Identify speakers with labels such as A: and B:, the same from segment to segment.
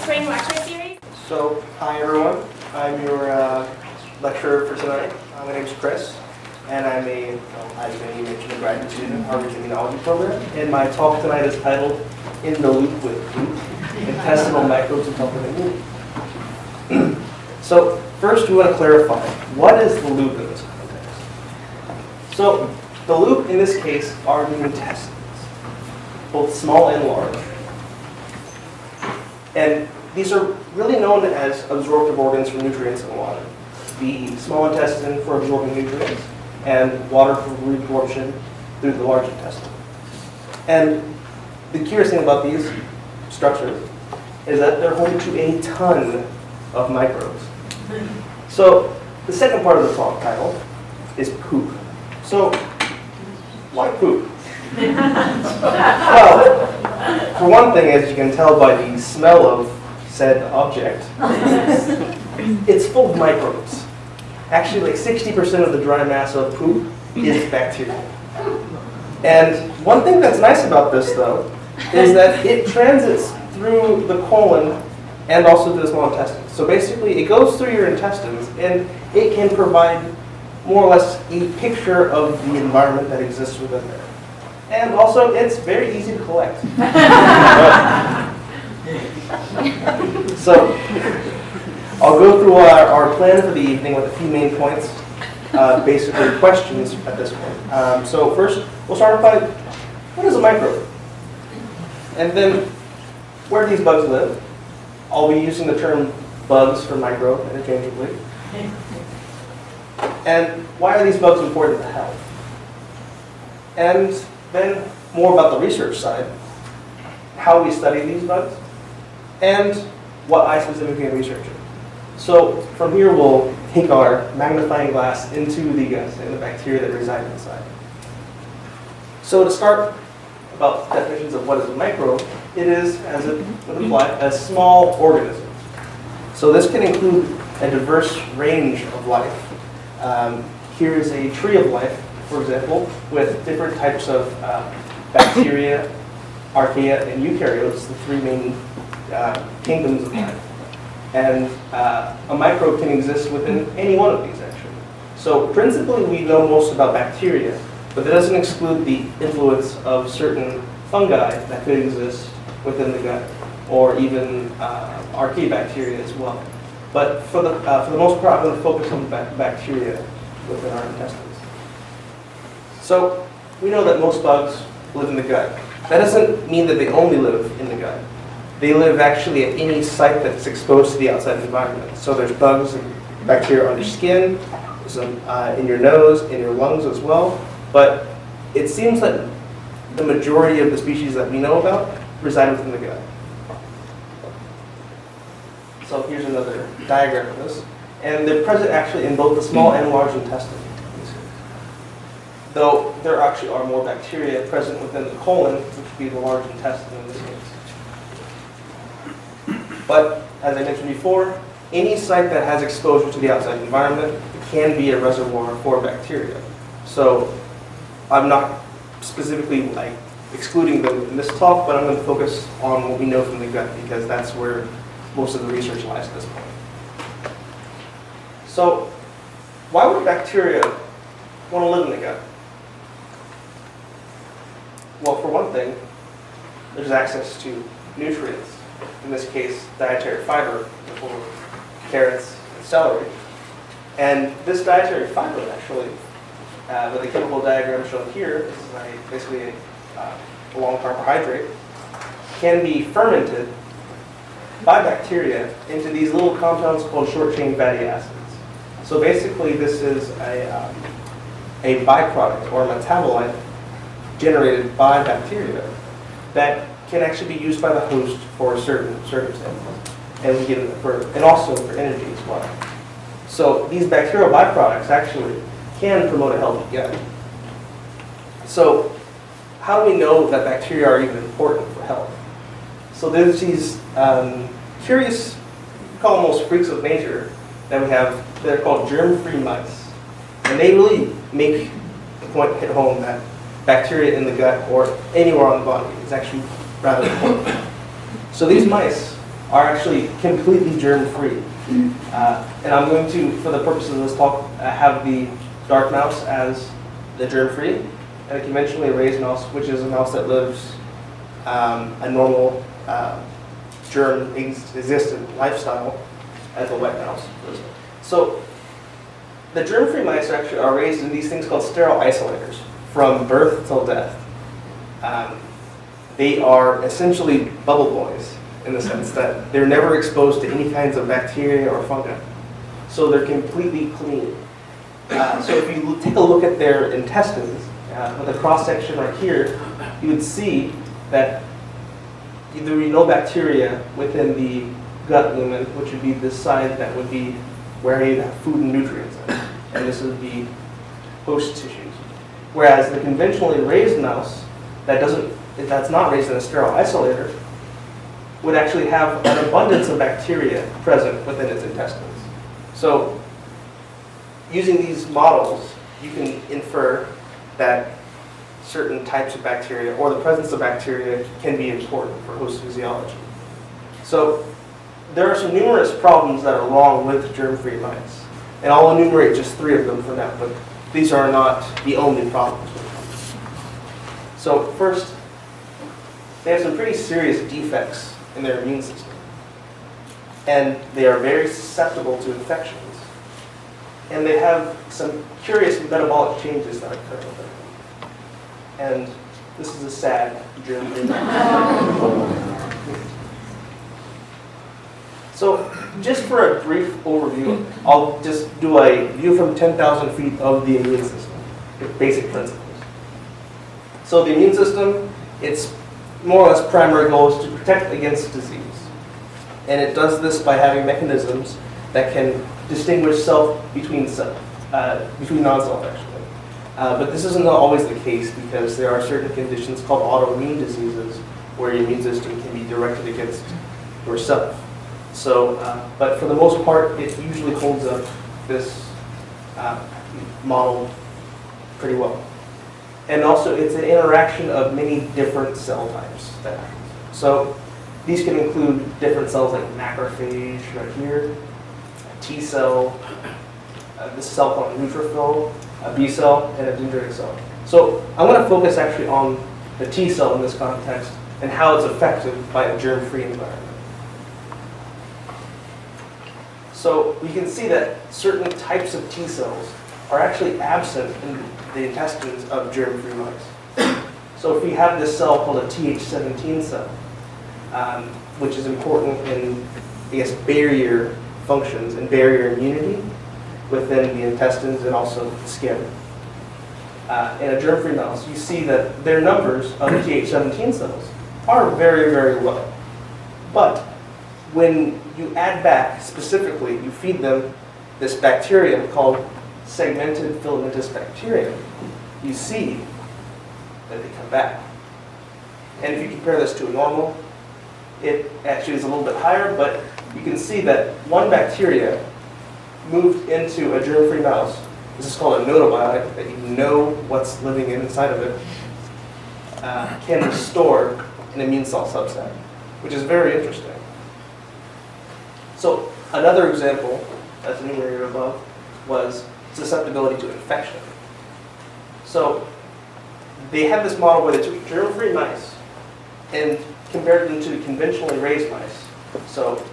A: spring lecture series.
B: So, hi everyone. I'm your lecturer for tonight. My name is Chris, and I'm a, as many mentioned, a graduate student in Harvard's immunology program. And my talk tonight is titled "In the Loop with Intestinal Microbes and Health and Immunity." So, first we want to clarify, what is the loop in this context? So, the loop in this case are the intestines, both small and large. And these are really known as absorptive organs for nutrients and water. The small intestine for absorbing nutrients, and water for reabsorption through the large intestine. And the curious thing about these structures is that they're home to a ton of microbes. So the second part of the talk title is poop. So why poop? Well, for one thing, as you can tell by the smell of said object, it's full of microbes. Actually, like 60% of the dry mass of poop is bacteria. And one thing that's nice about this, though, is that it transits through the colon and also through the small intestine. So basically, it goes through your intestines, and it can provide more or less a picture of the environment that exists within there. And also, it's very easy to collect. So, I'll go through our plan for the evening with a few main points, basically questions at this point. So first, we'll start by, what is a microbe? And then, where do these bugs live? I'll be using the term bugs for microbe interchangeably. And why are these bugs important to health? And then more about the research side, how we study these bugs, and what I specifically am researching. So from here, we'll take our magnifying glass into the gut and the bacteria that reside inside. So to start, about definitions of what is a microbe, it is, as it would imply, a small organism. So this can include a diverse range of life. Here is a tree of life, for example, with different types of bacteria, archaea, and eukaryotes, the three main kingdoms of life. And a microbe can exist within any one of these, actually. So principally, we know most about bacteria, but that doesn't exclude the influence of certain fungi that could exist within the gut, or even archaea bacteria as well. But for the most part, I'm going to focus on bacteria within our intestines. So we know that most bugs live in the gut. That doesn't mean that they only live in the gut. They live actually at any site that's exposed to the outside environment. So there's bugs and bacteria on your skin, some in your nose, in your lungs as well. But it seems that the majority of the species that we know about reside within the gut. So here's another diagram of this. And they're present actually in both the small and large intestine. Though there actually are more bacteria present within the colon, which would be the large intestine in this case. But, as I mentioned before, any site that has exposure to the outside environment can be a reservoir for bacteria. So, I'm not specifically excluding them in this talk, but I'm going to focus on what we know from the gut, because that's where most of the research lies at this point. So, why would bacteria want to live in the gut? Well, for one thing, there's access to nutrients. In this case, dietary fiber, for carrots and celery. And this dietary fiber, actually, with the chemical diagram shown here, this is basically a long carbohydrate, can be fermented by bacteria into these little compounds called short-chain fatty acids. So basically, this is a byproduct or metabolite generated by bacteria that can actually be used by the host for certain circumstances, and also for energy as well. So these bacterial byproducts actually can promote a healthy gut. So how do we know that bacteria are even important for health? So there's these curious, we call them almost freaks of nature, that we have. They're called germ-free mice, and they really make the point hit home that bacteria in the gut or anywhere on the body is actually rather important. So these mice are actually completely germ-free. And I'm going to, for the purposes of this talk, have the dark mouse as the germ-free, and a conventionally raised mouse, which is a mouse that lives a normal germ-existent lifestyle, as a wet mouse. So the germ-free mice actually are raised in these things called sterile isolators from birth till death. They are essentially bubble boys in the sense that they're never exposed to any kinds of bacteria or fungi. So they're completely clean. So if you take a look at their intestines, with a cross-section right here, you would see that there would be no bacteria within the gut lumen, which would be this side that would be where you have food and nutrients in. And this would be host tissues. Whereas the conventionally raised mouse, that's not raised in a sterile isolator, would actually have an abundance of bacteria present within its intestines. So using these models, you can infer that certain types of bacteria or the presence of bacteria can be important for host physiology. So there are some numerous problems that are wrong with germ-free mice. And I'll enumerate just 3 of them for now, but these are not the only problems. So first, they have some pretty serious defects in their immune system. And they are very susceptible to infections. And they have some curious metabolic changes that occur with them. And this is a sad germ-free mouse. So just for a brief overview, I'll just do a view from 10,000 feet of the immune system, with basic principles. So the immune system, its more or less primary goal is to protect against disease. And it does this by having mechanisms that can distinguish self between non-self actually. But this isn't always the case because there are certain conditions called autoimmune diseases where your immune system can be directed against yourself. So, but for the most part, it usually holds up this model pretty well. And also, it's an interaction of many different cell types that happens. So, these can include different cells like macrophage right here, a T cell, this cell called a neutrophil, a B cell, and a dendritic cell. So, I'm going to focus actually on the T cell in this context and how it's affected by a germ-free environment. So we can see that certain types of T cells are actually absent in the intestines of germ-free mice. So if we have this cell called a Th17 cell, which is important in, I guess, barrier functions and barrier immunity within the intestines and also the skin. In a germ-free mouse, you see that their numbers of Th17 cells are very, very low. But when you add back, specifically, you feed them this bacterium called segmented filamentous bacterium, you see that they come back. And if you compare this to a normal, it actually is a little bit higher, but you can see that one bacteria moved into a germ-free mouse. This is called a notobiotic, that you know what's living inside of it, can restore an immune cell subset, which is very interesting. So another example, that's enumerated above, was susceptibility to infection. So they had this model where they took germ-free mice and compared them to conventionally raised mice. So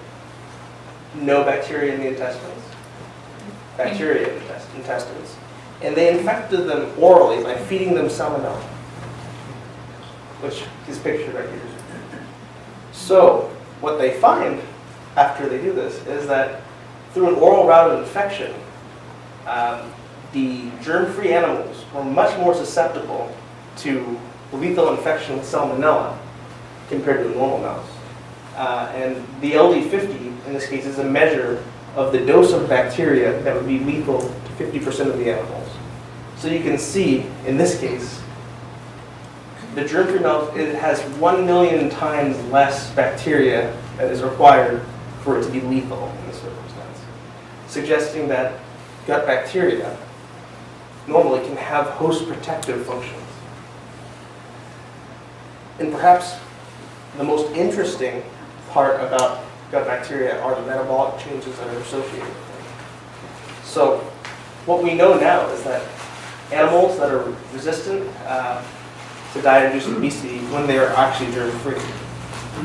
B: no bacteria in the intestines, bacteria in the intestines, and they infected them orally by feeding them salmonella, which is pictured right here. So what they find after they do this is that through an oral route of infection, the germ-free animals were much more susceptible to lethal infection with salmonella compared to a normal mouse. And the LD50, in this case, is a measure of the dose of bacteria that would be lethal to 50% of the animals. So you can see, in this case, the germ-free mouse, it has 1 million times less bacteria that is required for it to be lethal in this circumstance, suggesting that gut bacteria normally can have host protective functions. And perhaps the most interesting part about gut bacteria are the metabolic changes that are associated with them. So what we know now is that animals that are resistant to diet-induced obesity, when they are actually germ-free.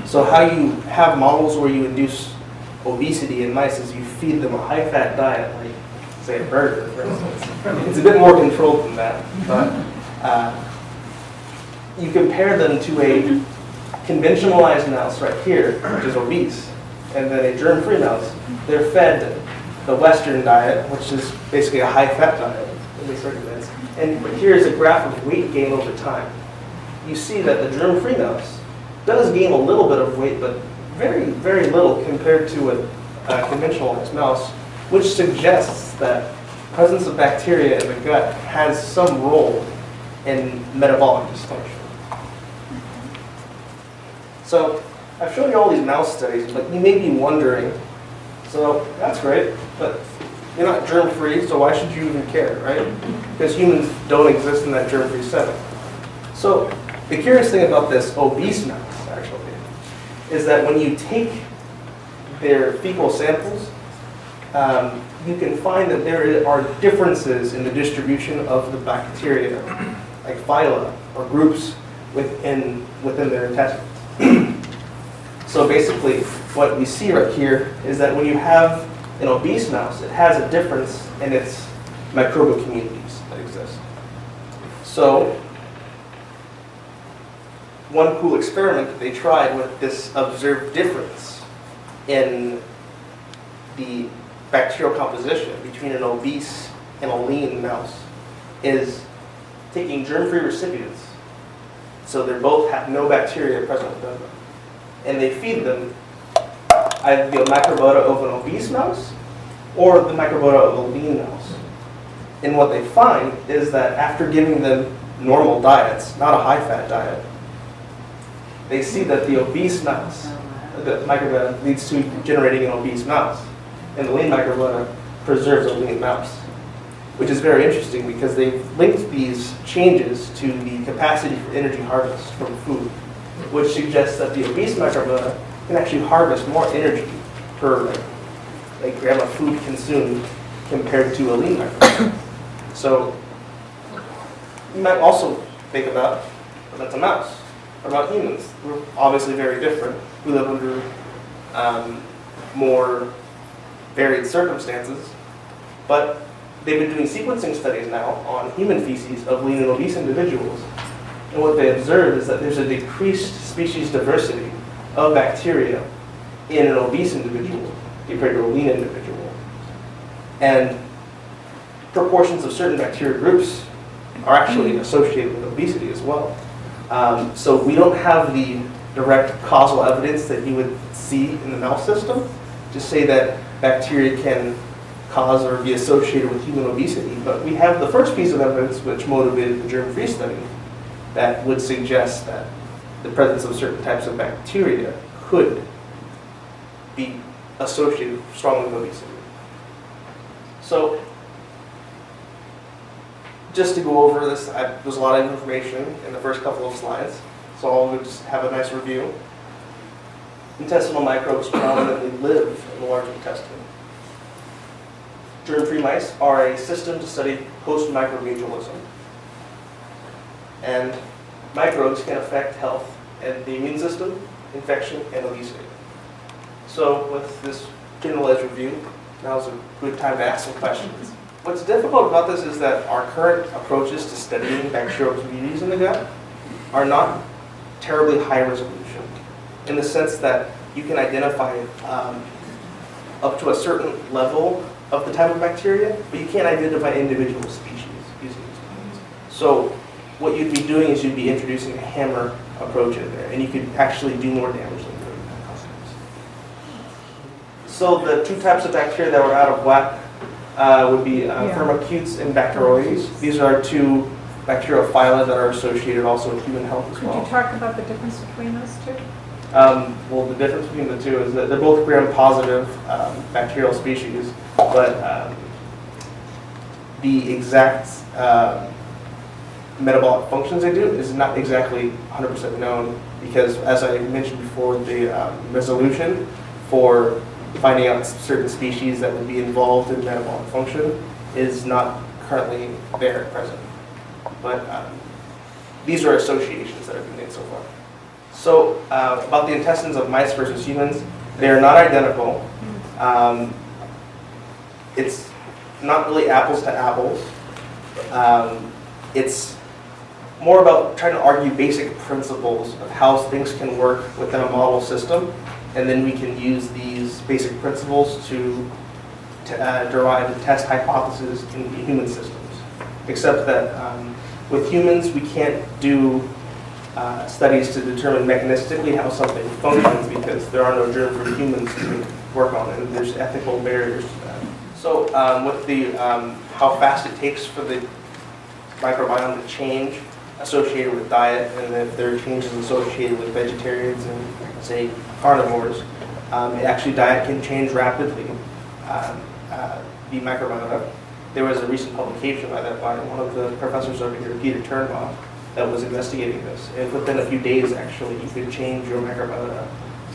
B: So how you have models where you induce obesity in mice is you feed them a high-fat diet, like say a burger, for instance. It's a bit more controlled than that, but you compare them to a conventionalized mouse right here, which is obese, and then a germ-free mouse. They're fed the Western diet, which is basically a high-fat diet, at least recommends. And here's a graph of weight gain over time. You see that the germ-free mouse does gain a little bit of weight, but very, very little compared to a conventionalized mouse, which suggests that presence of bacteria in the gut has some role in metabolic dysfunction. So I've shown you all these mouse studies, but you may be wondering, so that's great, but you're not germ-free, so why should you even care, right? Because humans don't exist in that germ-free setting. So the curious thing about this obese mouse, actually, is that when you take their fecal samples, you can find that there are differences in the distribution of the bacteria, like phyla or groups within their intestines. So basically, what we see right here is that when you have an obese mouse, it has a difference in its microbial communities that exist. So one cool experiment that they tried with this observed difference in the bacterial composition between an obese and a lean mouse is taking germ-free recipients, so they both have no bacteria present within them, and they feed them either the microbiota of an obese mouse or the microbiota of a lean mouse. And what they find is that after giving them normal diets, not a high-fat diet, they see that the obese mouse, the microbiota, leads to generating an obese mouse, and the lean microbiota preserves a lean mouse, which is very interesting because they've linked these changes to the capacity for energy harvest from food, which suggests that the obese microbiota can actually harvest more energy per like gram of food consumed compared to a lean microbiota. So you might also think about, well, that's a mouse. What about humans? We're obviously very different. We live under more varied circumstances, but they've been doing sequencing studies now on human feces of lean and obese individuals. And what they observe is that there's a decreased species diversity of bacteria in an obese individual compared to a lean individual. And proportions of certain bacteria groups are actually associated with obesity as well. So we don't have the direct causal evidence that you would see in the mouse system to say that bacteria can cause or be associated with human obesity, but we have the first piece of evidence which motivated the germ-free study that would suggest that the presence of certain types of bacteria could be associated strongly with obesity. So just to go over this, there's a lot of information in the first couple of slides, so I'll just have a nice review. Intestinal microbes predominantly live in the large intestine. GermFree mice are a system to study post-microbialism. And microbes can affect health and the immune system, infection, and obesity. So with this generalized review, now's a good time to ask some questions. What's difficult about this is that our current approaches to studying bacterial communities in the gut are not terribly high resolution, in the sense that you can identify up to a certain level of the type of bacteria, but you can't identify individual species using these methods. So what you'd be doing is you'd be introducing a hammer approach in there, and you could actually do more damage than good. So the two types of bacteria that were out of whack would be Firmicutes and Bacteroides. These are two bacterial phyla that are associated also with human health as well.
A: Could you talk about the difference between those two?
B: Well, the difference between the two is that they're both gram-positive bacterial species, but the exact metabolic functions they do is not exactly 100% known because, as I mentioned before, the resolution for finding out certain species that would be involved in metabolic function is not currently there at present. But these are associations that have been made so far. So about the intestines of mice versus humans, they are not identical. It's not really apples to apples. It's more about trying to argue basic principles of how things can work within a model system, and then we can use these basic principles to derive and test hypotheses in human systems. Except that with humans, we can't do studies to determine mechanistically how something functions because there are no germ-free humans to work on, and there's ethical barriers to that. So with the how fast it takes for the microbiome to change associated with diet, and if there are changes associated with vegetarians and, say, carnivores, actually diet can change rapidly the microbiota. There was a recent publication by one of the professors over here, Peter Turnbaugh, that was investigating this. And within a few days, actually, you could change your microbiota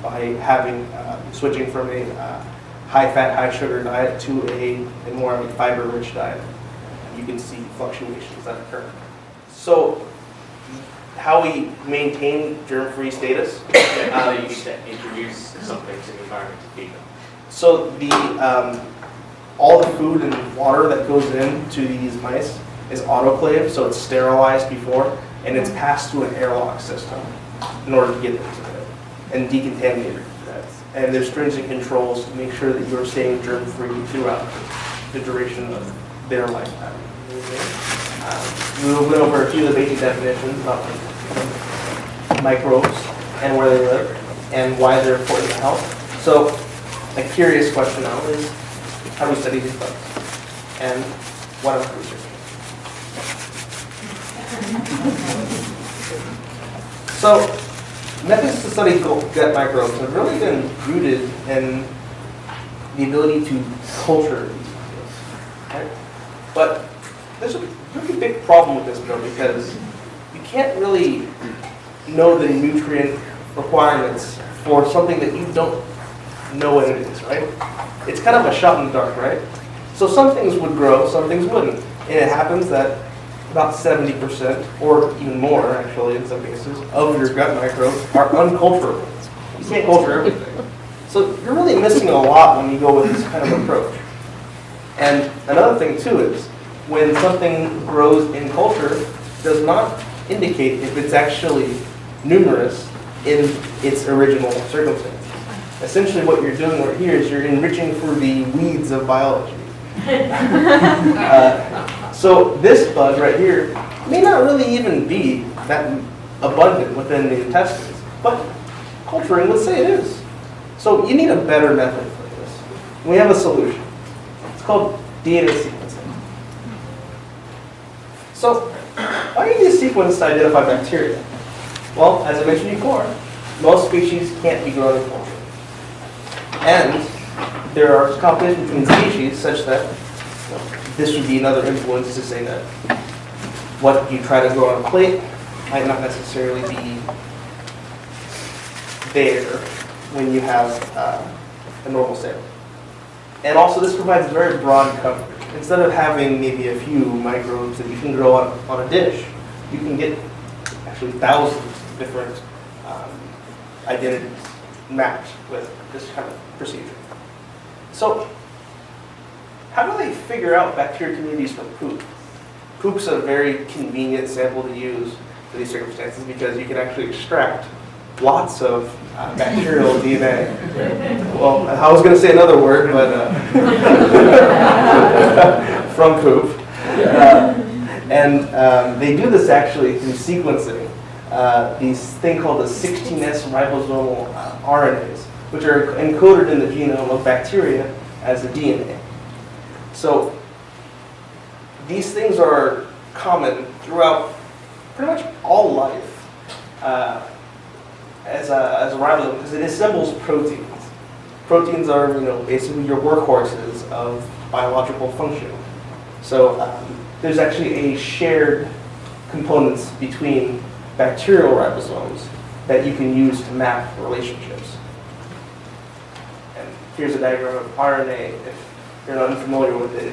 B: by having switching from a high-fat, high-sugar diet to a more fiber-rich diet. You can see fluctuations that occur. So, how we maintain germ-free status?
C: How you introduce something to the environment to feed them.
B: So all the food and water that goes into these mice is autoclaved, so it's sterilized before, and it's passed through an airlock system in order to get into it and decontaminated. And there's stringent controls to make sure that you're staying germ-free throughout the duration of their lifetime. We went over a few of the basic definitions about microbes and where they live and why they're important to health. So a curious question now is, how do we study these bugs? And what am I researching? So methods to study gut microbes have really been rooted in the ability to culture these microbes. Right? But there's a really big problem with this though, because you can't really know the nutrient requirements for something that you don't know what it is, right? It's kind of a shot in the dark, right? So some things would grow, some things wouldn't. And it happens that about 70%, or even more actually in some cases, of your gut microbes are unculturable. You can't culture everything. So you're really missing a lot when you go with this kind of approach. And another thing too is, when something grows in culture, does not indicate if it's actually numerous in its original circumstances. Essentially what you're doing right here is you're enriching for the weeds of biology. So this bug right here may not really even be that abundant within the intestines, but culturing would say it is. So you need a better method for this. We have a solution. It's called DNA sequencing. So why do you need a sequence to identify bacteria? Well, as I mentioned before, most species can't be grown in culture. And there are competition between species such that this would be another influence to say that what you try to grow on a plate might not necessarily be there when you have a normal sample. And also this provides very broad coverage. Instead of having maybe a few microbes that you can grow on a dish, you can get actually thousands of different identities mapped with this kind of procedure. So how do they figure out bacteria communities from poop? Poop's a very convenient sample to use for these circumstances because you can actually extract lots of bacterial DNA. Well, I was going to say another word, but from poop. And they do this actually through sequencing these thing called the 16S ribosomal RNAs, which are encoded in the genome of bacteria as the DNA. So these things are common throughout pretty much all life as a ribosome because it assembles proteins. Proteins are, basically your workhorses of biological function. So there's actually a shared components between bacterial ribosomes that you can use to map relationships. And here's a diagram of RNA. If you're not unfamiliar with it,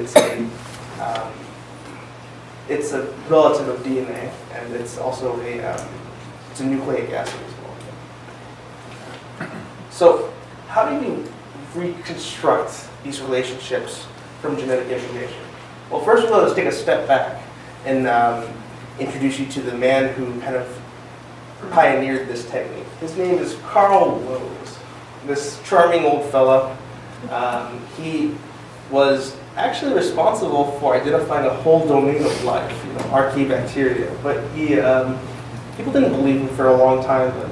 B: it's a relative of DNA, and it's also it's a nucleic acid as well. So how do you reconstruct these relationships from genetic information? Well, first of all, let's take a step back and introduce you to the man who kind of pioneered this technique. His name is Carl Woese, this charming old fella. He was actually responsible for identifying a whole domain of life, archaebacteria. But people didn't believe him for a long time, but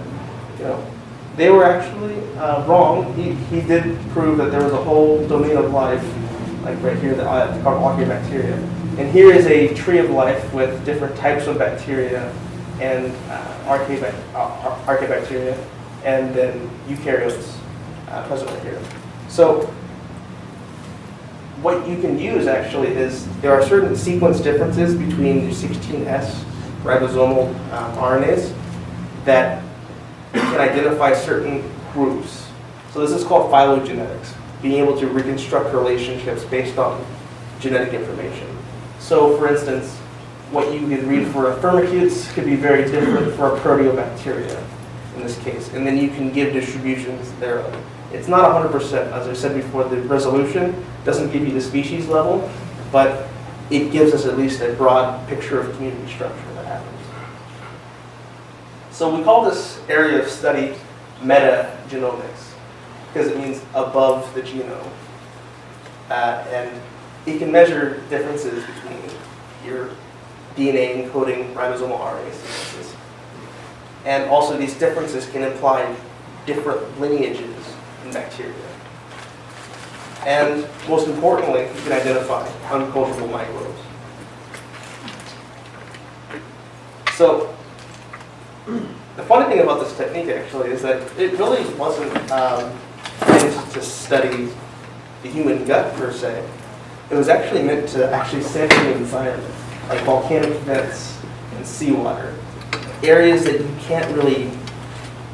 B: they were actually wrong. He did prove that there was a whole domain of life, like right here, called archaebacteria. And here is a tree of life with different types of bacteria and archaebacteria, and then eukaryotes present right here. So what you can use actually is there are certain sequence differences between the 16S ribosomal RNAs that can identify certain groups. So this is called phylogenetics, being able to reconstruct relationships based on genetic information. So for instance, what you could read for a firmicutes could be very different for a proteobacteria in this case, and then you can give distributions thereof. It's not 100%, as I said before, the resolution doesn't give you the species level, but it gives us at least a broad picture of community structure that happens. So we call this area of study metagenomics, because it means above the genome. And it can measure differences between your DNA encoding ribosomal RNA sequences. And also these differences can imply different lineages in bacteria. And most importantly, you can identify unculturable microbes. So the funny thing about this technique actually is that it really wasn't meant to study the human gut per se. It was actually meant to actually sample the environment, like volcanic vents and seawater, areas that you can't really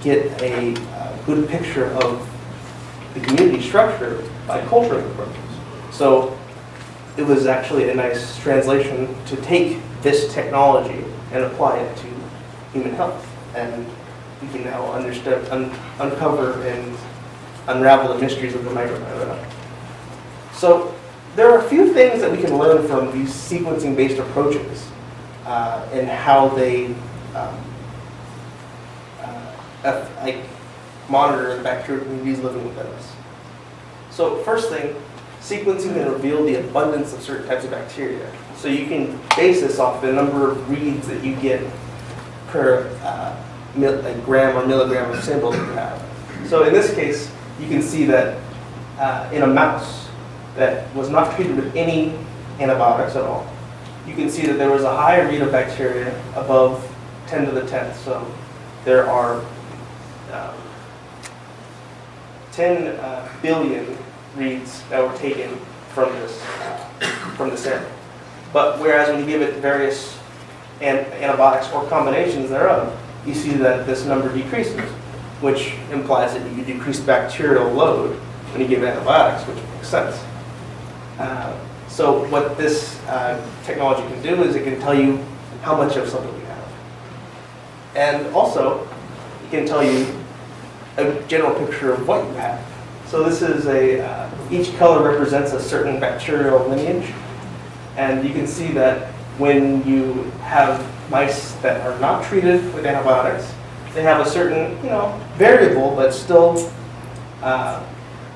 B: get a good picture of the community structure by culturing approaches. So it was actually a nice translation to take this technology and apply it to human health. And we can now uncover and unravel the mysteries of the microbiota. So there are a few things that we can learn from these sequencing-based approaches and how they monitor the bacterial communities living within us. So first thing, sequencing can reveal the abundance of certain types of bacteria. So you can base this off the number of reads that you get per gram or milligram of sample that you have. So in this case, you can see that in a mouse that was not treated with any antibiotics at all, you can see that there was a high read of bacteria above 10 to the 10th. So there are 10 billion reads that were taken from the sample. But whereas when you give it various antibiotics or combinations thereof, you see that this number decreases, which implies that you decrease bacterial load when you give antibiotics, which makes sense. So what this technology can do is it can tell you how much of something you have. And also, it can tell you a general picture of what you have. So this is each color represents a certain bacterial lineage. And you can see that when you have mice that are not treated with antibiotics, they have a certain, variable, but still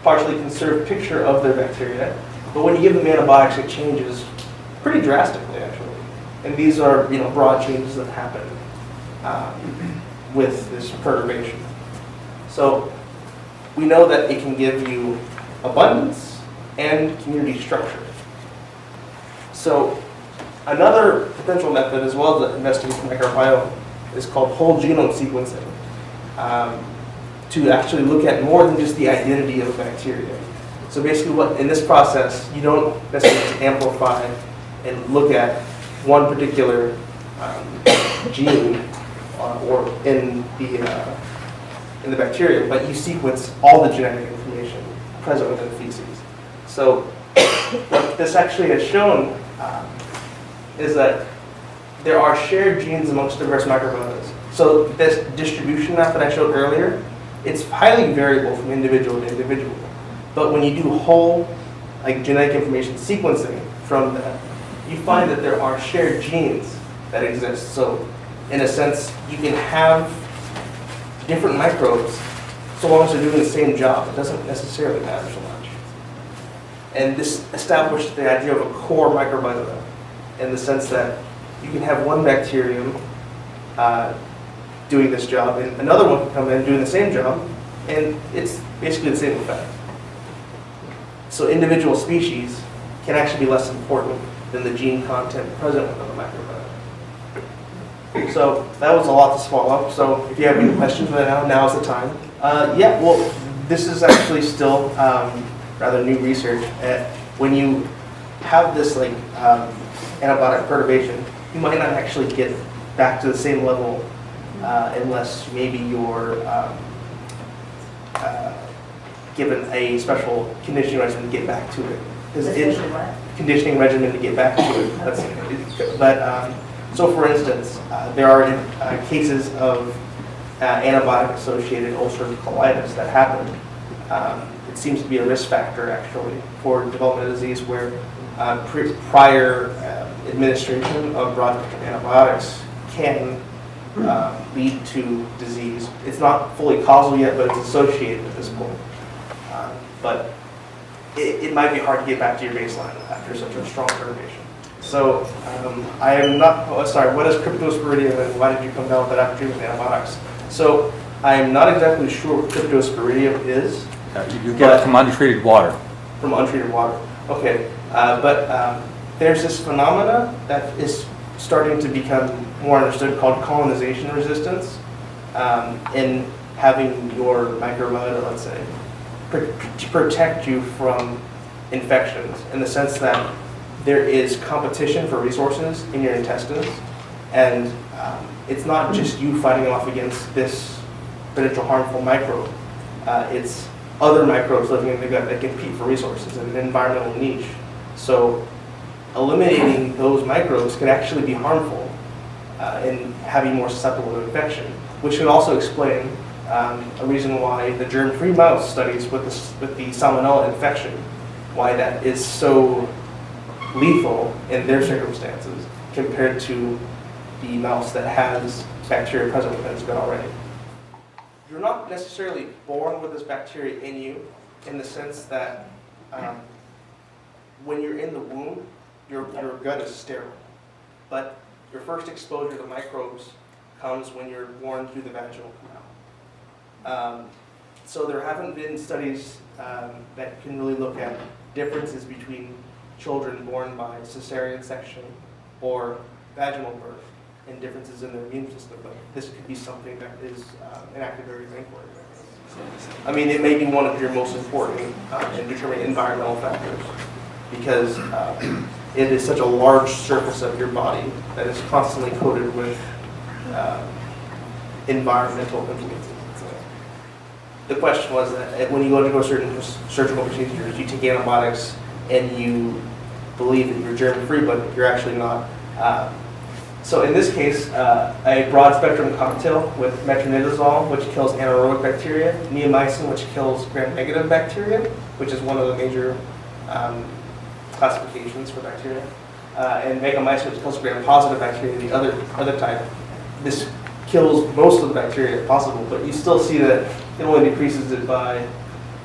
B: partially conserved picture of their bacteria. But when you give them antibiotics, it changes pretty drastically, actually. And these are, broad changes that happen with this perturbation. So we know that it can give you abundance and community structure. So another potential method, as well as investigating microbiome, is called whole genome sequencing, to actually look at more than just the identity of bacteria. So basically, in this process, you don't necessarily amplify and look at one particular gene or in the bacteria, but you sequence all the genetic information present within feces. So what this actually has shown is that there are shared genes amongst diverse microbiomes. So this distribution map that I showed earlier, it's highly variable from individual to individual. But when you do whole genetic information sequencing from that, you find that there are shared genes that exist. So in a sense, you can have different microbes so long as they're doing the same job. It doesn't necessarily matter so much. And this established the idea of a core microbiota in the sense that you can have one bacterium doing this job, and another one can come in doing the same job, and it's basically the same effect. So individual species can actually be less important than the gene content present within the microbiota. So that was a lot to swallow. So if you have any questions right now is the time. Yeah, well, this is actually still rather new research. When you have this antibiotic perturbation, you might not actually get back to the same level unless maybe you're given a special conditioning regimen to get back to it. Conditioning regimen to get back to it. So for instance, there are cases of antibiotic-associated ulcerative colitis that happen. It seems to be a risk factor actually for development of disease where prior administration of broad-spectrum antibiotics can lead to disease. It's not fully causal yet, but it's associated at this point. But it might be hard to get back to your baseline after such a strong perturbation. So I am not, what is cryptosporidium and why did you come down with that after treatment with antibiotics? So I am not exactly sure what cryptosporidium is.
D: You get it from untreated water.
B: From untreated water. Okay, but there's this phenomena that is starting to become more understood called colonization resistance in having your microbiota, let's say, to protect you from infections in the sense that there is competition for resources in your intestines, and it's not just you fighting off against this potential harmful microbe. It's other microbes living in the gut that compete for resources in an environmental niche. So eliminating those microbes could actually be harmful in having more susceptible to infection, which could also explain a reason why the germ-free mouse studies with the salmonella infection, why that is so lethal in their circumstances compared to the mouse that has bacteria present within its gut already. You're not necessarily born with this bacteria in you in the sense that when you're in the womb, your gut is sterile. But your first exposure to microbes comes when you're born through the vaginal canal. So there haven't been studies that can really look at differences between children born by cesarean section or vaginal birth and differences in their immune system, but this could be something that is an active area of inquiry. I mean, it may be one of your most important in determining environmental factors because it is such a large surface of your body that is constantly coated with environmental influences. The question was that when you go to go certain surgical procedures, you take antibiotics and you believe that you're germ-free, but you're actually not. So in this case, a broad-spectrum cocktail with metronidazole, which kills anaerobic bacteria, neomycin, which kills gram-negative bacteria, which is one of the major classifications for bacteria, and vancomycin, which kills gram-positive bacteria, the other type. This kills most of the bacteria if possible, but you still see that it only decreases it by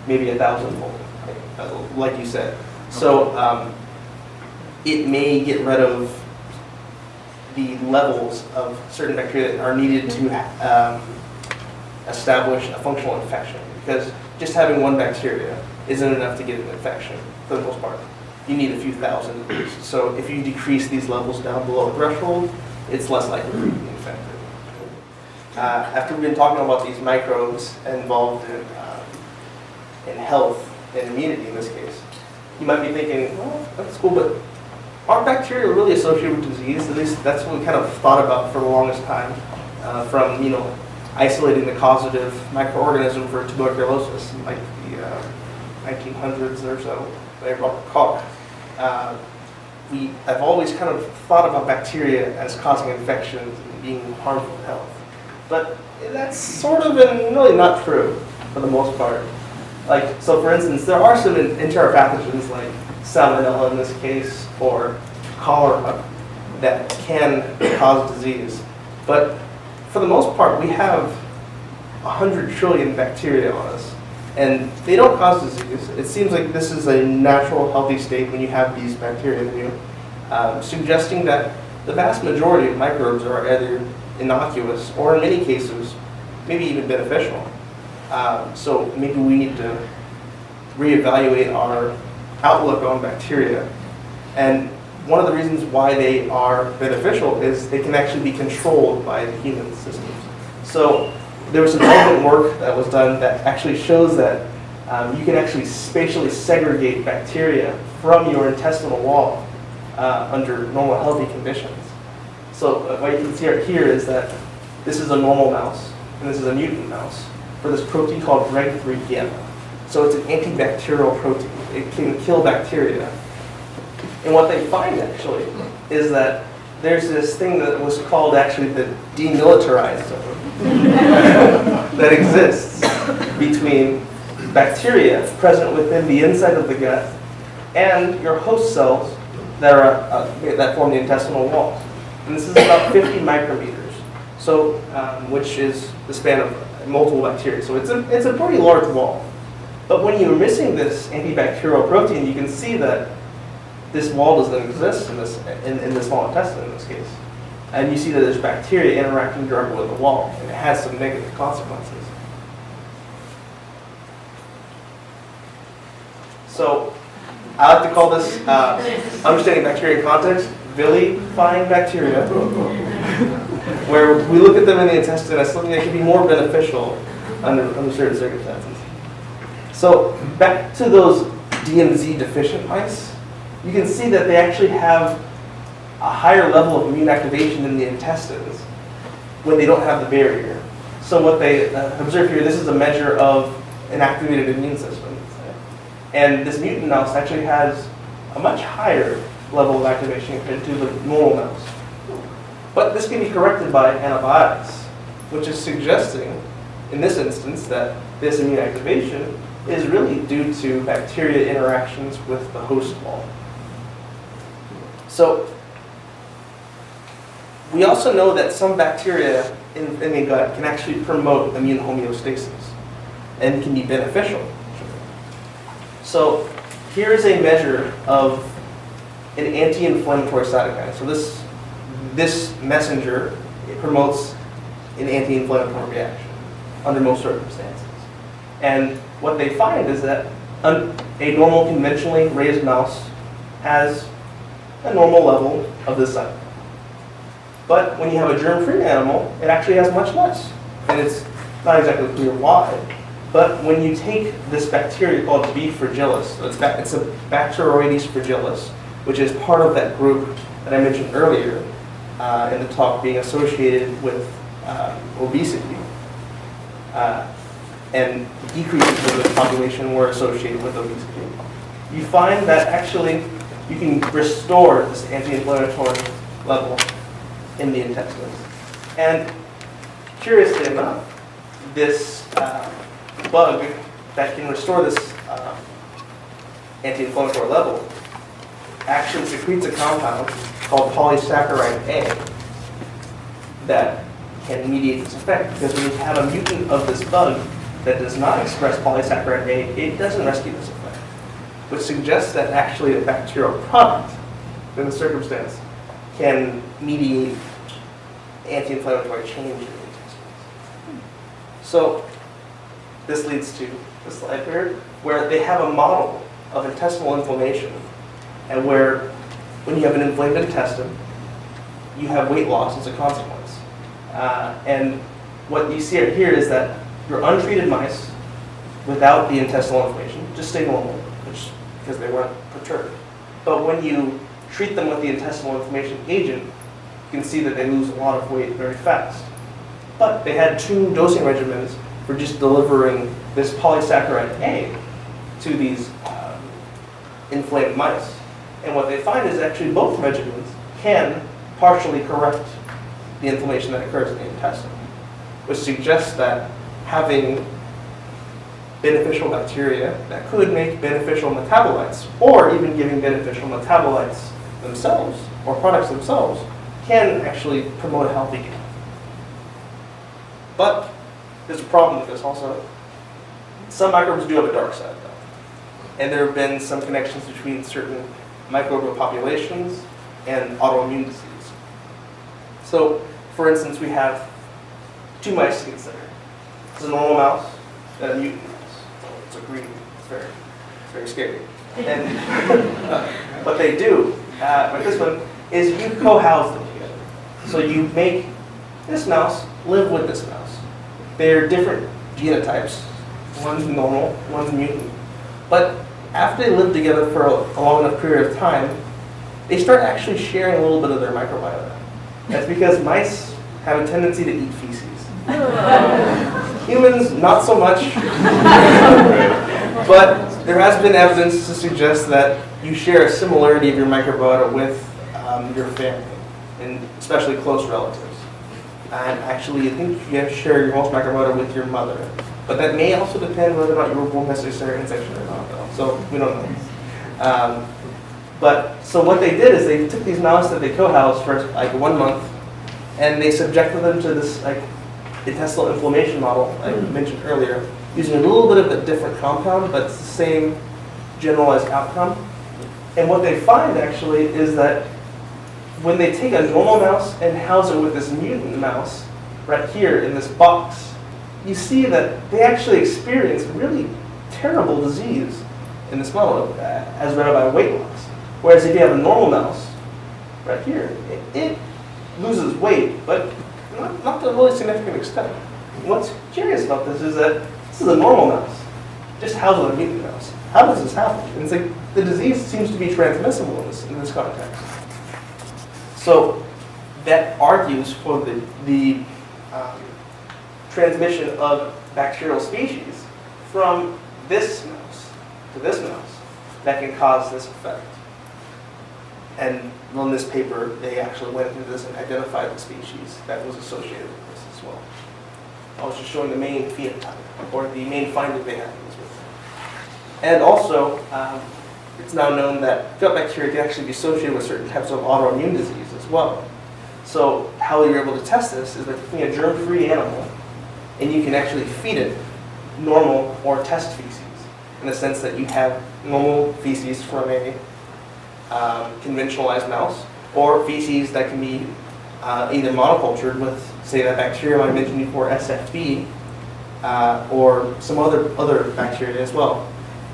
B: maybe 1,000-fold, like you said. So it may get rid of the levels of certain bacteria that are needed to establish a functional infection, because just having one bacteria isn't enough to get an infection for the most part. You need a few thousand of these. So if you decrease these levels down below a threshold, it's less likely to be infected. After we've been talking about these microbes involved in health and immunity in this case, you might be thinking, well, that's cool, but aren't bacteria really associated with disease? At least that's what we kind of thought about for the longest time, from isolating the causative microorganism for tuberculosis, like the 1900s or so by Robert Koch, I've always kind of thought about bacteria as causing infections and being harmful to health. But that's sort of really not true for the most part. Like, so for instance, there are some enteric pathogens like salmonella in this case, or cholera, that can cause disease. But for the most part, we have 100 trillion bacteria on us, and they don't cause disease. It seems like this is a natural, healthy state when you have these bacteria in you, suggesting that the vast majority of microbes are either innocuous or, in many cases, maybe even beneficial. So maybe we need to reevaluate our outlook on bacteria. And one of the reasons why they are beneficial is they can actually be controlled by the human systems. So there was some relevant work that was done that actually shows that you can actually spatially segregate bacteria from your intestinal wall under normal healthy conditions. So what you can see here is that this is a normal mouse, and this is a mutant mouse for this protein called Reg3 gamma. So it's an antibacterial protein. It can kill bacteria. And what they find actually is that there's this thing that was called actually the demilitarized zone that exists between bacteria present within the inside of the gut and your host cells that are that form the intestinal walls. And this is about 50 micrometers, so which is the span of multiple bacteria. So it's a pretty large wall. But when you're missing this antibacterial protein, you can see that this wall doesn't exist in the small intestine in this case. And you see that there's bacteria interacting directly with the wall, and it has some negative consequences. So I like to call this understanding bacteria in context, vilifying bacteria, where we look at them in the intestine as something that can be more beneficial under certain circumstances. So back to those DMZ deficient mice, you can see that they actually have a higher level of immune activation in the intestines when they don't have the barrier. So what they observe here, this is a measure of an activated immune system. And this mutant mouse actually has a much higher level of activation compared to the normal mouse. But this can be corrected by antibiotics, which is suggesting, in this instance, that this immune activation is really due to bacteria interactions with the host wall. So we also know that some bacteria in the gut can actually promote immune homeostasis and can be beneficial. So here is a measure of an anti-inflammatory cytokine. So this messenger, it promotes an anti-inflammatory reaction under most circumstances. And what they find is that a normal conventionally raised mouse has a normal level of this cytokine. But when you have a germ-free animal, it actually has much less. And it's not exactly clear why. But when you take this bacteria called B. fragilis, so it's a Bacteroides fragilis, which is part of that group that I mentioned earlier in the talk being associated with obesity, and decreases in the population were associated with obesity. You find that actually you can restore this anti-inflammatory level in the intestines. And curiously enough, this bug that can restore this anti-inflammatory level actually secretes a compound called polysaccharide A that can mediate this effect. Because when you have a mutant of this bug that does not express polysaccharide A, it doesn't rescue this effect, which suggests that actually a bacterial product in the circumstance can mediate anti-inflammatory change in the intestines. So this leads to the slide here, where they have a model of intestinal inflammation, and where when you have an inflamed intestine, you have weight loss as a consequence. And what you see here is that your untreated mice without the intestinal inflammation just stay normal, because they weren't perturbed. But when you treat them with the intestinal inflammation agent, you can see that they lose a lot of weight very fast. But they had 2 dosing regimens for just delivering this polysaccharide A, to these inflamed mice. And what they find is actually both regimens can partially correct the inflammation that occurs in the intestine, which suggests that having beneficial bacteria that could make beneficial metabolites, or even giving beneficial metabolites themselves, or products themselves, can actually promote a healthy gut. But there's a problem with this also. Some microbes do have a dark side, though. And there have been some connections between certain microbial populations and autoimmune disease. So, for instance, we have two mice to consider. This is a normal mouse and a mutant mouse. So it's a green. It's very scary. And what they do with this one is you co-house them together. So you make this mouse live with this mouse. They're different genotypes. One's normal, one's mutant. But after they live together for a long enough period of time, they start actually sharing a little bit of their microbiota. That's because mice have a tendency to eat feces. Humans, not so much. But there has been evidence to suggest that you share a similarity of your microbiota with your family, and especially close relatives. And actually, I think you have to share your most microbiota with your mother. But that may also depend whether or not you were born with a cesarean section or not, though. So we don't know. So what they did is they took these mouse that they co-housed for like 1 month, and they subjected them to this like intestinal inflammation model I mentioned earlier, using a little bit of a different compound, but it's the same generalized outcome. And what they find actually is that when they take a normal mouse and house it with this mutant mouse right here in this box, you see that they actually experience really terrible disease in this model, as read by weight loss. Whereas if you have a normal mouse right here, it loses weight, but not to a really significant extent. What's curious about this is that this is a normal mouse, just housed with a mutant mouse. How does this happen? And it's like the disease seems to be transmissible in this context. So that argues for the transmission of bacterial species from this mouse to this mouse that can cause this effect. And on this paper, they actually went into this and identified the species that was associated with this as well. I was just showing the main phenotype, or the main finding they had in this paper. And also, it's now known that gut bacteria can actually be associated with certain types of autoimmune disease as well. So how you're able to test this is by taking a germ-free animal, and you can actually feed it normal or test feces, in the sense that you have normal feces from a conventionalized mouse, or feces that can be either monocultured with, say, that bacterium I mentioned before, SFB, or some other bacteria as well.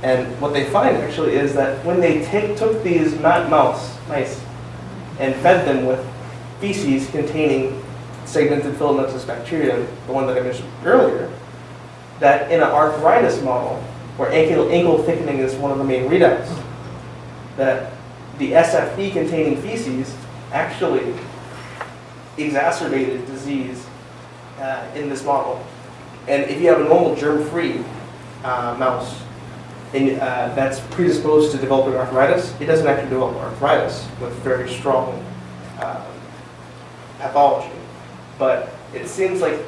B: And what they find actually is that when they took these mice and fed them with feces containing segmented filamentous bacteria, the one that I mentioned earlier, that in an arthritis model, where ankle thickening is one of the main readouts, that the SFB containing feces actually exacerbated disease in this model. And if you have a normal germ-free mouse and that's predisposed to developing arthritis, it doesn't actually develop arthritis with very strong pathology. But it seems like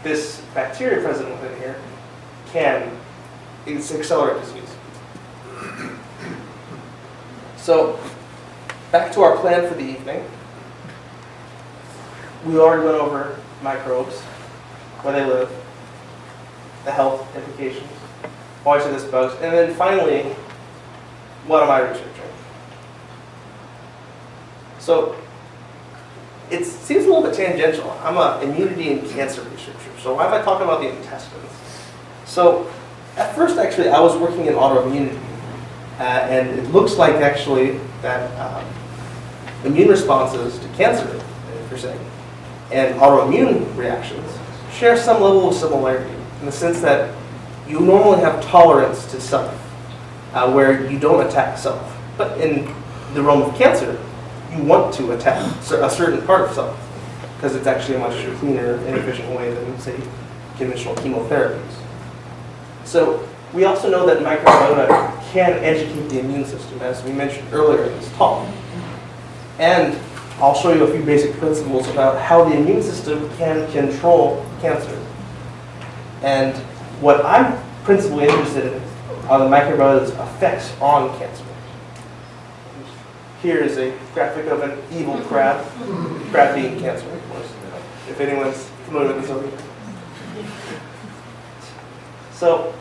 B: this bacteria present within here can accelerate disease. So, back to our plan for the evening. We already went over microbes, where they live, the health implications, why should this bugs, and then finally, what am I researching? So, it seems a little bit tangential. I'm an immunity and cancer researcher, so why am I talking about the intestines? So, at first, actually, I was working in autoimmunity, and it looks like, actually, that immune responses to cancer, per se, and autoimmune reactions share some level of similarity, in the sense that you normally have tolerance to self, where you don't attack self. But in the realm of cancer, you want to attack a certain part of self, because it's actually a much cleaner and efficient way than, say, conventional chemotherapies. So we also know that microbiota can educate the immune system, as we mentioned earlier in this talk. And I'll show you a few basic principles about how the immune system can control cancer. And what I'm principally interested in are the microbiota's effects on cancer. Here is a graphic of an evil crab being cancer, of course, if anyone's familiar with this over here. So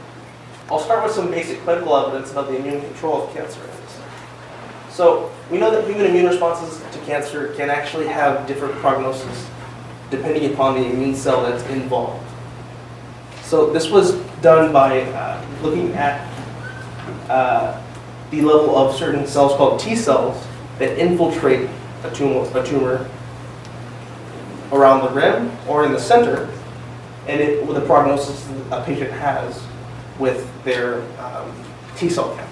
B: I'll start with some basic clinical evidence about the immune control of cancer. So we know that human immune responses to cancer can actually have different prognosis depending upon the immune cell that's involved. So this was done by looking at the level of certain cells called T cells that infiltrate a tumor around the rim or in the center, and with the prognosis a patient has with their T cell counts.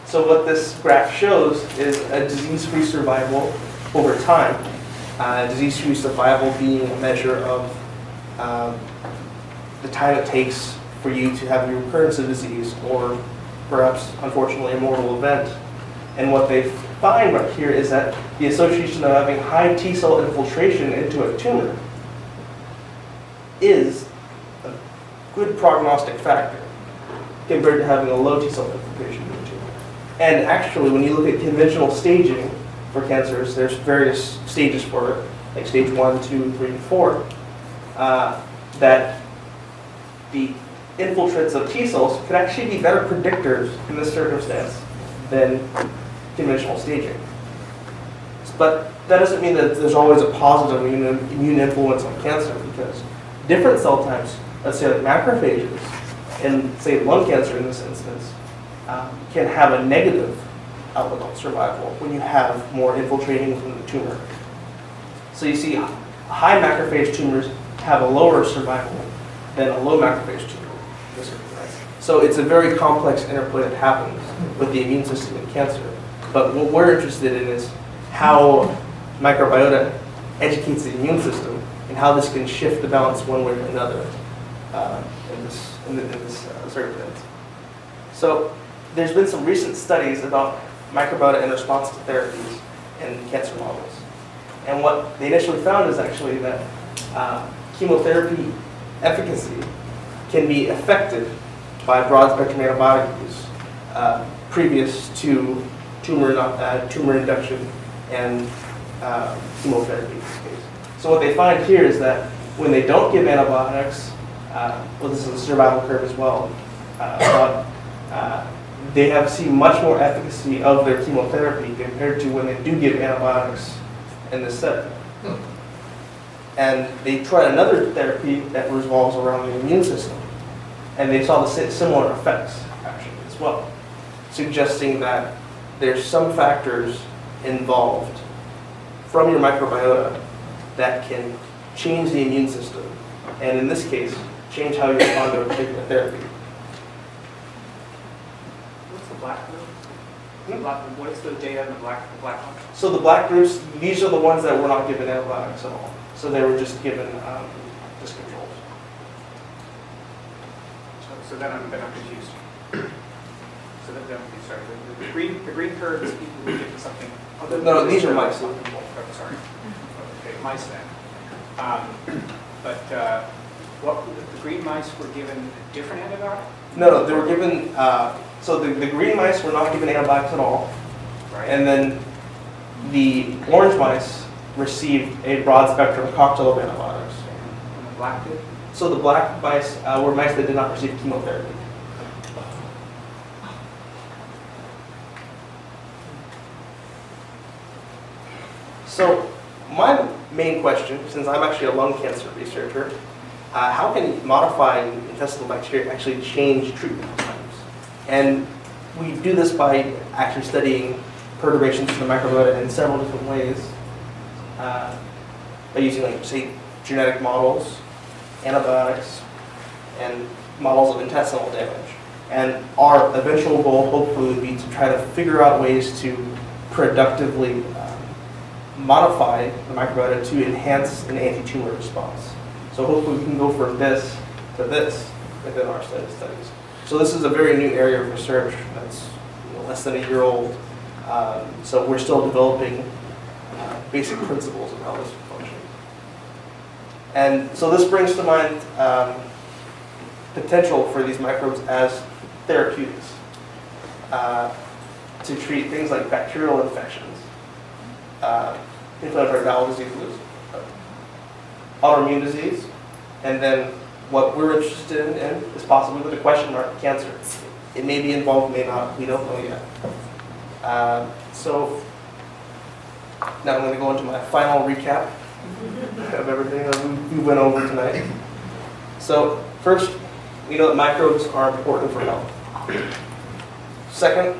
B: So what this graph shows is a disease-free survival over time. Disease-free survival being a measure of the time it takes for you to have your recurrence of disease or perhaps, unfortunately, a mortal event. And what they find right here is that the association of having high T cell infiltration into a tumor is a good prognostic factor compared to having a low T cell infiltration into a tumor. And actually, when you look at conventional staging for cancers, there's various stages for it, like stage 1, 2, 3, and 4, that the infiltrates of T cells could actually be better predictors in this circumstance than conventional staging. But that doesn't mean that there's always a positive immune influence on cancer, because different cell types, let's say like macrophages, and say lung cancer in this instance, can have a negative outlook on survival when you have more infiltrating from the tumor. So you see high macrophage tumors have a lower survival than a low macrophage tumor. So it's a very complex interplay that happens with the immune system in cancer. But what we're interested in is how microbiota educates the immune system and how this can shift the balance one way or another in this circumstance. So there's been some recent studies about microbiota in response to therapies in cancer models. And what they initially found is actually that chemotherapy efficacy can be affected by broad-spectrum antibiotic use previous to tumor induction and chemotherapy in this case. So what they find here is that when they don't give antibiotics, well, this is a survival curve as well, they have seen much more efficacy of their chemotherapy compared to when they do give antibiotics in this setting. And they tried another therapy that revolves around the immune system, and they saw the similar effects actually as well, suggesting that there's some factors involved from your microbiota that can change the immune system, and in this case, change how you respond to a particular therapy.
C: What's the black group? What is the data in the black one?
B: So the black groups, these are the ones that were not given antibiotics at all. So they were just given just controls.
C: So then I'm confused. So then I'm confused. Sorry. The green curve is people who get something.
B: No, these are mice.
C: Oh, sorry. Okay, mice then. But what the green mice were given a different antibiotic?
B: No, they were given. So the green mice were not given antibiotics at all,
C: Right.
B: and then the orange mice received a broad spectrum cocktail of antibiotics.
C: And the black did?
B: So the black mice were mice that did not receive chemotherapy. So my main question, since I'm actually a lung cancer researcher, how can modifying intestinal bacteria actually change treatment outcomes? And we do this by actually studying perturbations in the microbiota in several different ways, by using, like, say, genetic models, antibiotics, and models of intestinal damage. And our eventual goal, hopefully, would be to try to figure out ways to productively modify the microbiota to enhance an anti-tumor response. So hopefully we can go from this to this within our studies. So this is a very new area of research that's less than a year old. So we're still developing basic principles of how this functions. And so this brings to mind potential for these microbes as therapeutics to treat things like bacterial infections, inflammatory bowel diseases, autoimmune disease, and then what we're interested in is possibly with a question mark, cancer. It may be involved, may not, we don't know yet. So now I'm going to go into my final recap of everything that we went over tonight. So first, we know that microbes are important for health. Second,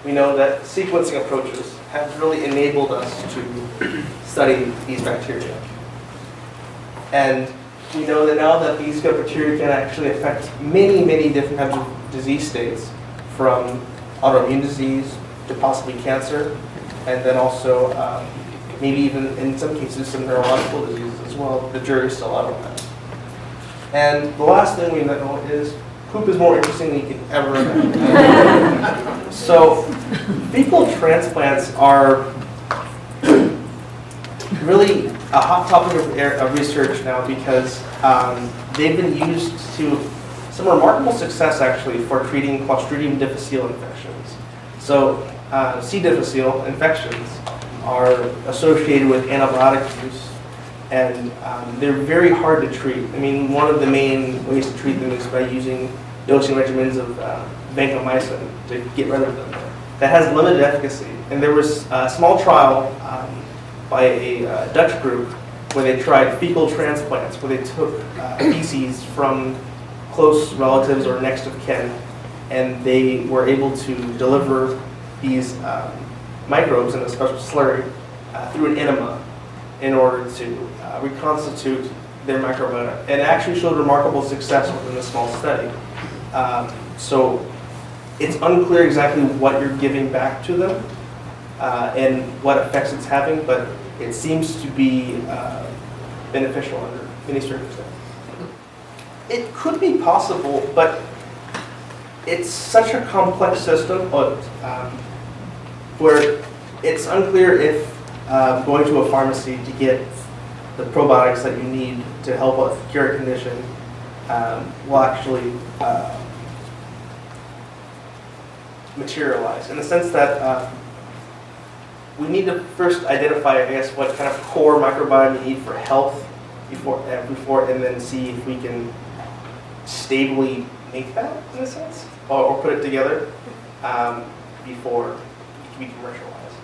B: we know that sequencing approaches have really enabled us to study these bacteria. And we know that now that these gut bacteria can actually affect many, many different types of disease states, from autoimmune disease to possibly cancer, and then also maybe even in some cases some neurological diseases as well. The jury's still out on that. And the last thing we know is poop is more interesting than you can ever imagine. So fecal transplants are really a hot topic of research now because they've been used to some remarkable success actually for treating Clostridium difficile infections. So C. difficile infections are associated with antibiotic use, and they're very hard to treat. I mean, one of the main ways to treat them is by using dosing regimens of vancomycin to get rid of them. That has limited efficacy. And there was a small trial by a Dutch group where they tried fecal transplants, where they took feces from close relatives or next of kin, and they were able to deliver these microbes in a special slurry through an enema in order to reconstitute their microbiota. And it actually showed remarkable success within a small study. So it's unclear exactly what you're giving back to them and what effects it's having, but it seems to be beneficial under many circumstances. It could be possible, but it's such a complex system where it's unclear if going to a pharmacy to get the probiotics that you need to help cure a condition will actually materialize, in the sense that we need to first identify, I guess, what kind of core microbiome you need for health before, and then see if we can stably make that, in a sense, or put it together before it can be commercialized.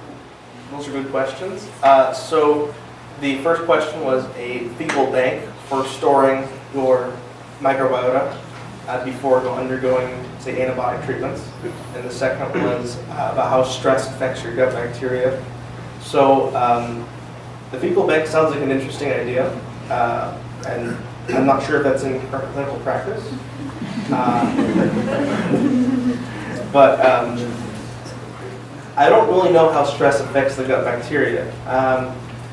B: Those are good questions. So the first question was a fecal bank for storing your microbiota before undergoing, say, antibiotic treatments. And the second was about how stress affects your gut bacteria. So the fecal bank sounds like an interesting idea, and I'm not sure if that's in clinical practice. But I don't really know how stress affects the gut bacteria.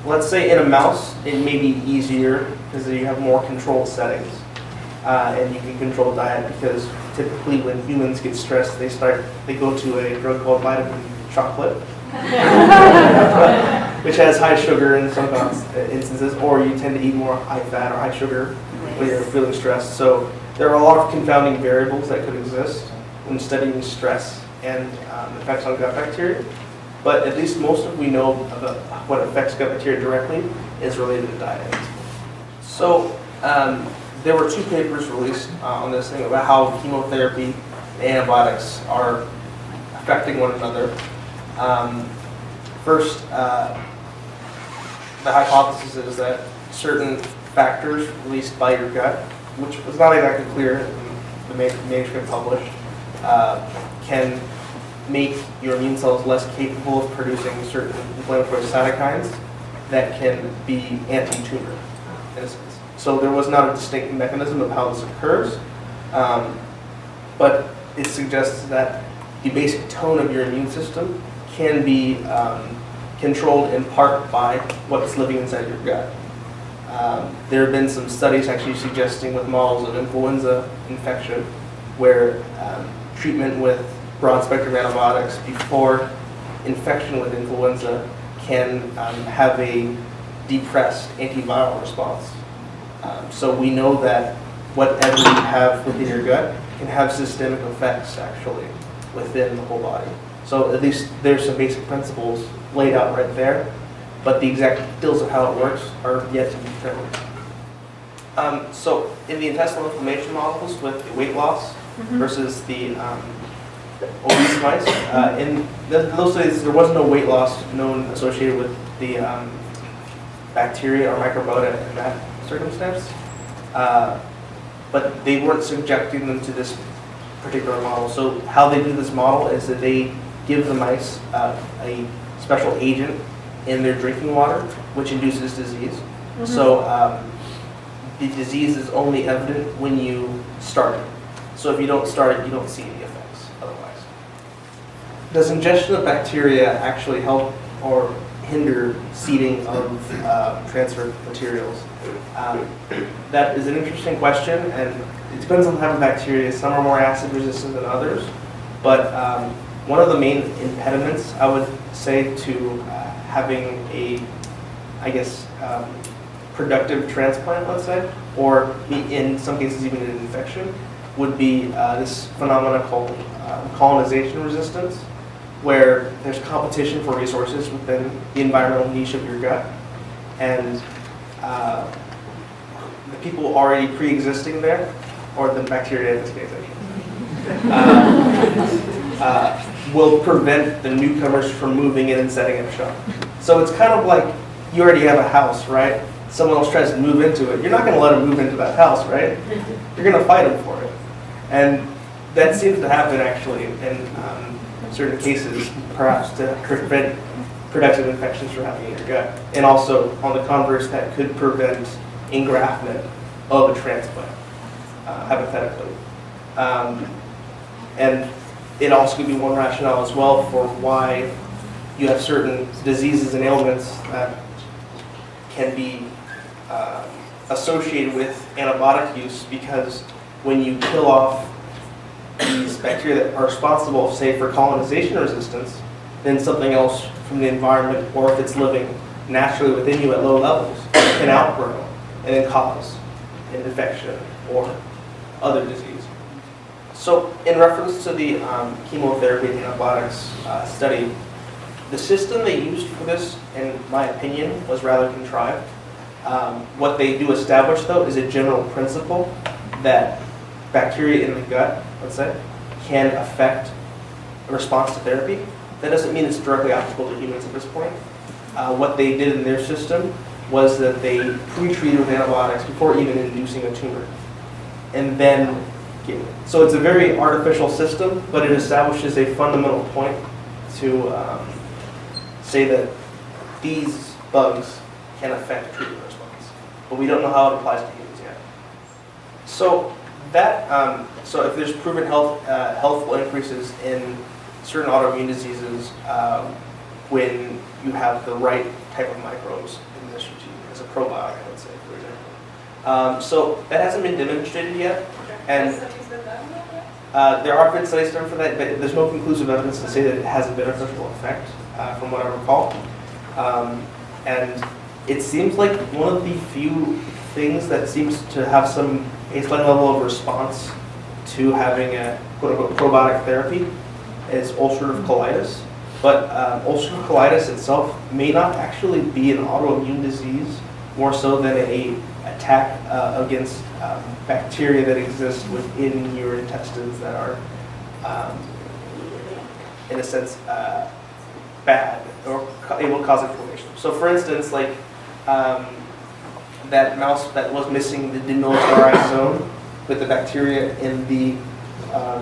B: Let's say in a mouse, it may be easier because you have more controlled settings. And you can control diet, because typically when humans get stressed, they go to a drug called vitamin chocolate, which has high sugar in some instances, or you tend to eat more high fat or high sugar when you're feeling stressed. So there are a lot of confounding variables that could exist when studying stress and effects on gut bacteria. But at least most of we know about what affects gut bacteria directly is related to diet. So there were 2 papers released on this thing about how chemotherapy and antibiotics are affecting one another. First, the hypothesis is that certain factors released by your gut, which was not exactly clear in the manuscript published, can make your immune cells less capable of producing certain inflammatory cytokines that can be anti-tumor, in a sense. So there was not a distinct mechanism of how this occurs, but it suggests that the basic tone of your immune system can be controlled in part by what's living inside your gut. There have been some studies actually suggesting with models of influenza infection where treatment with broad spectrum antibiotics before infection with influenza can have a depressed antiviral response. So we know that whatever you have within your gut can have systemic effects actually within the whole body. So at least there's some basic principles laid out right there, but the exact details of how it works are yet to be determined. So in the intestinal inflammation models with the weight loss versus the obese mice, in those studies there was no weight loss known associated with the bacteria or microbiota in that circumstance, but they weren't subjecting them to this particular model. So how they do this model is that they give the mice a special agent in their drinking water, which induces disease. So the disease is only evident when you start it. So if you don't start it, you don't see any effects otherwise. Does ingestion of bacteria actually help or hinder seeding of transferred materials? That is an interesting question, and it depends on the type of bacteria. Some are more acid resistant than others, but one of the main impediments, I would say, to having a, productive transplant, let's say, or in some cases even an infection, would be this phenomenon called colonization resistance, where there's competition for resources within the environmental niche of your gut, and the people already pre-existing there, or the bacteria in this case, will prevent the newcomers from moving in and setting up shop. So it's kind of like you already have a house, right? Someone else tries to move into it. You're not going to let them move into that house, right? You're going to fight them for it. And that seems to happen actually in certain cases, perhaps to prevent productive infections from happening in your gut. And also, on the converse, that could prevent engraftment of a transplant, hypothetically. And it also could be one rationale as well for why you have certain diseases and ailments that can be associated with antibiotic use, because when you kill off these bacteria that are responsible, say, for colonization resistance, then something else from the environment, or if it's living naturally within you at low levels, can outgrow and then cause an infection or other disease. So in reference to the chemotherapy and antibiotics study, the system they used for this, in my opinion, was rather contrived. What they do establish, though, is a general principle that bacteria in the gut, let's say, can affect a response to therapy. That doesn't mean it's directly applicable to humans at this point. What they did in their system was that they pre-treated with antibiotics before even inducing a tumor. And then, so it's a very artificial system, but it establishes a fundamental point to say that these bugs can affect treatment response. But we don't know how it applies to humans yet. So that, so if there's proven healthful increases in certain autoimmune diseases when you have the right type of microbes administered to you as a probiotic, let's say, for example. So that hasn't been demonstrated yet, and there are been studies done for that, but there's no conclusive evidence to say that it has a beneficial effect, from what I recall. And it seems like one of the few things that seems to have some baseline level of response to having a quote-unquote probiotic therapy is ulcerative colitis. But ulcerative colitis itself may not actually be an autoimmune disease, more so than an attack against bacteria that exist within your intestines that are, in a sense, bad or able to cause inflammation. So for instance, like that mouse that was missing the demilitarized zone with the bacteria in the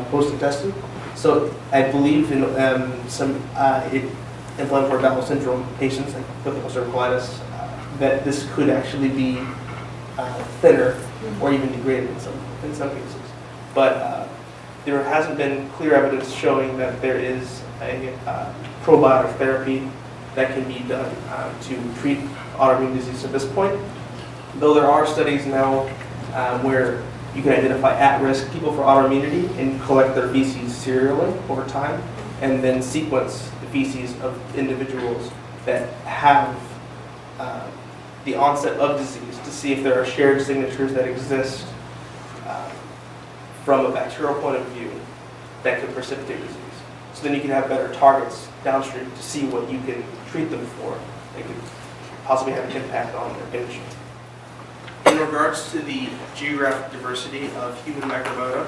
B: host intestine. So I believe in some inflammatory bowel syndrome patients, like with ulcerative colitis, that this could actually be thinner or even degraded in some cases. But there hasn't been clear evidence showing that there is a probiotic therapy that can be done to treat autoimmune disease at this point. Though there are studies now where You can identify at-risk people for autoimmunity and collect their feces serially over time, and then sequence the feces of individuals that have the onset of disease to see if there are shared signatures that exist from a bacterial point of view that could precipitate disease. So then you can have better targets downstream to see what you can treat them for that could possibly have an impact on their condition. In regards to the geographic diversity of human microbiota,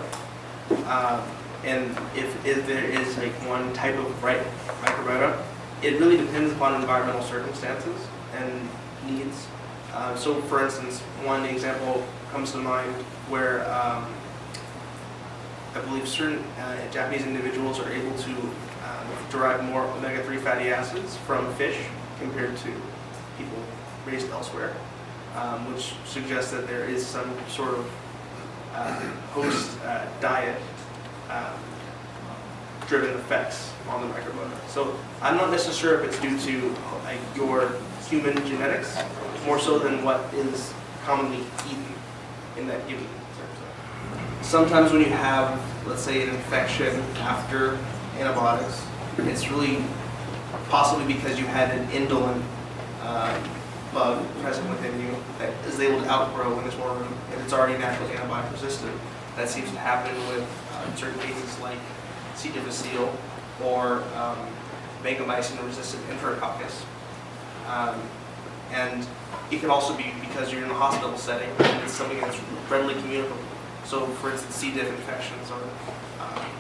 B: and if there is like one type of right microbiota, it really depends upon environmental circumstances and needs. So for instance, one example comes to mind where I believe certain Japanese individuals are able to derive more omega-3 fatty acids from fish compared to people raised elsewhere, which suggests that there is some sort of host diet driven effects on the microbiota. So I'm not necessarily sure if it's due to like your human genetics, more so than what is commonly eaten in that given circumstance. Sometimes when you have, let's say, an infection after antibiotics, it's really possibly because you had an indolent bug present within you that is able to outgrow when there's more room, and it's already naturally antibiotic resistant. That seems to happen with certain cases like C. difficile or vancomycin-resistant enterococcus. And it can also be because you're in a hospital setting and it's something that's readily communicable. So, for instance, C. diff infections are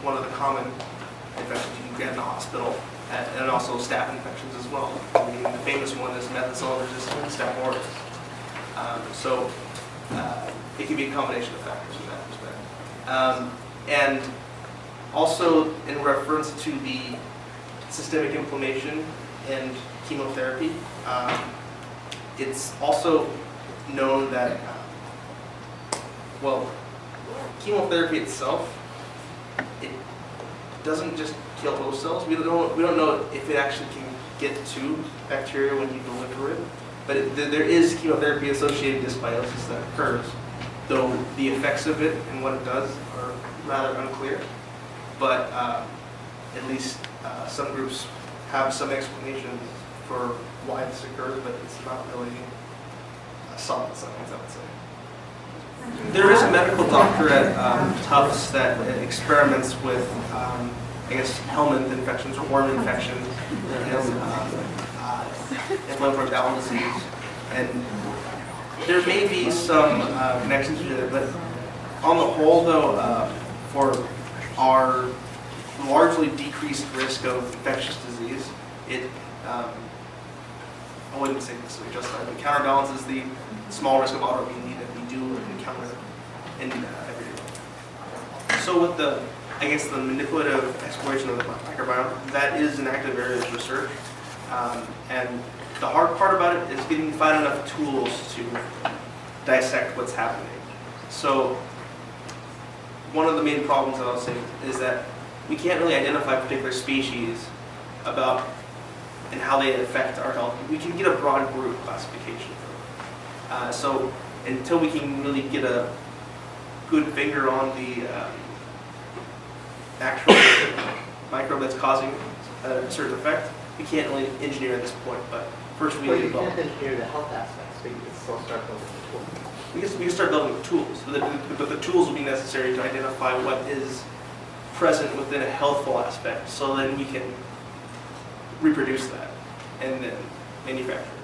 B: one of the common infections you can get in a hospital, and also staph infections as well. I mean, the famous one is methicillin-resistant Staph aureus. So, it can be a combination of factors in that respect. And also, in reference to the systemic inflammation and chemotherapy, it's also known that, well, chemotherapy itself, it doesn't just kill host cells. We don't know if it actually can get to bacteria when you deliver it, but there is chemotherapy associated dysbiosis that occurs, though the effects of it and what it does are rather unclear. But at least some groups have some explanation for why this occurs, but it's not really solid science, I would say. There is a medical doctor at Tufts that experiments with, I guess, helminth infections or worm infections and inflammatory bowel disease. And there may be some connections to it, but on the whole, though, for our largely decreased risk of infectious disease, it, I wouldn't say this way, just it counterbalances the small risk of autoimmunity that we do encounter in everyday life. So with the, I guess, the manipulative exploration of the microbiome, that is an active area of research. And the hard part about it is getting find enough tools to dissect what's happening. So one of the main problems that I'll say is that we can't really identify particular species about and how they affect our health. We can get a broad group classification. So until we can really get a good finger on the actual microbe that's causing a certain effect, we can't really engineer at this point. But first we need to develop.
E: You can't engineer the health aspects, but you can still start building the tools.
B: We can start building the tools, but the tools will be necessary to identify what is present within a healthful aspect, so then we can reproduce that and then manufacture it.